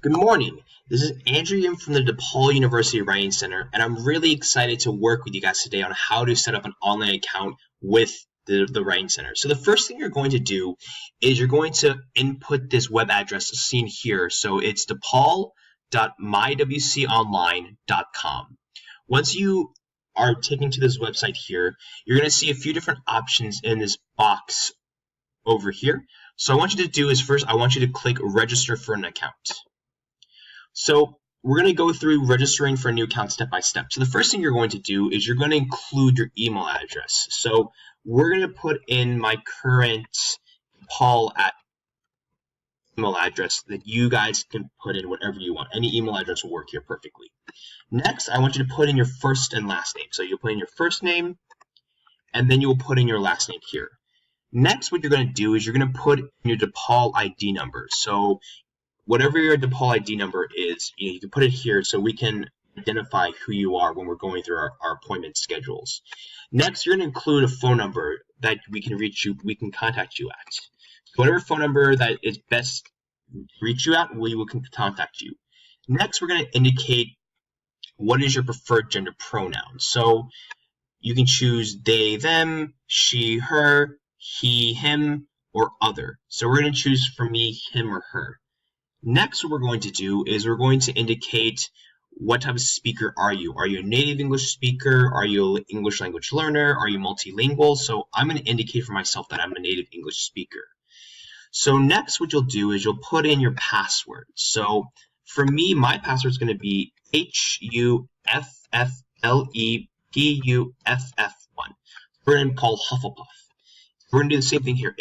Good morning. This is Andrew from the DePaul University Writing Center, and I'm really excited to work with you guys today on how to set up an online account with the Writing Center. So the first thing you're going to do is you're going to input this web address seen here. So it's depaul.mywconline.com. Once you are taken to this website here, you're going to see a few different options in this box over here. So I want you to do is first, I want you to click register for an account. So we're going to go through registering for a new account step by step. So the first thing you're going to do is you're going to include your email address. So we're going to put in my current DePaul email address that you guys can put in whatever you want. Any email address will work here perfectly. Next, I want you to put in your first and last name. So you'll put in your first name, and then you will put in your last name here. Next, what you're going to do is you're going to put in your DePaul ID number. So whatever your DePaul ID number is, you can put it here so we can identify who you are when we're going through our appointment schedules. Next, you're going to include a phone number that we can reach you, we can contact you at. So whatever phone number that is best to reach you at, we will contact you. Next, we're going to indicate what is your preferred gender pronoun. So you can choose they, them, she, her, he, him, or other. So we're going to choose for me, him, or her. Next, what we're going to do is we're going to indicate what type of speaker are you. Are you a native English speaker? Are you an English language learner? Are you multilingual? So I'm going to indicate for myself that I'm a native English speaker. So next, what you'll do is you'll put in your password. So for me, my password is going to be HUFFLEPUFF1. We're going to call Hufflepuff. We're going to do the same thing here,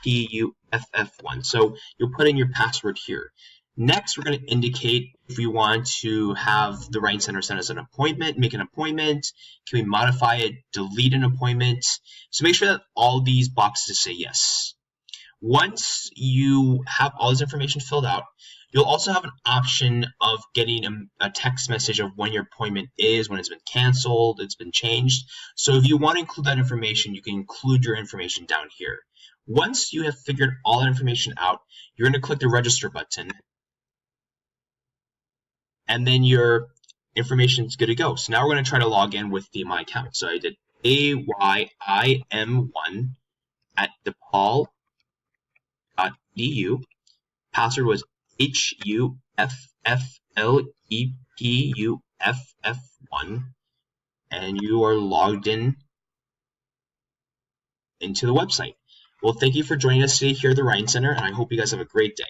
HUFFLEPUFF1. So you'll put in your password here. Next, we're going to indicate if we want to have the Writing Center send us an appointment, make an appointment. Can we modify it, delete an appointment? So make sure that all these boxes say yes. Once you have all this information filled out, you'll also have an option of getting a text message of when your appointment is, when it's been canceled, it's been changed. So if you want to include that information, you can include your information down here. Once you have figured all that information out, you're going to click the register button, and then your information is good to go. So now we're going to try to log in with my account. So I did AYIM1 at DePaul.edu. Password was HUFFLEPUFF1, and you are logged in into the website. Well, thank you for joining us today here at the Writing Center, and I hope you guys have a great day.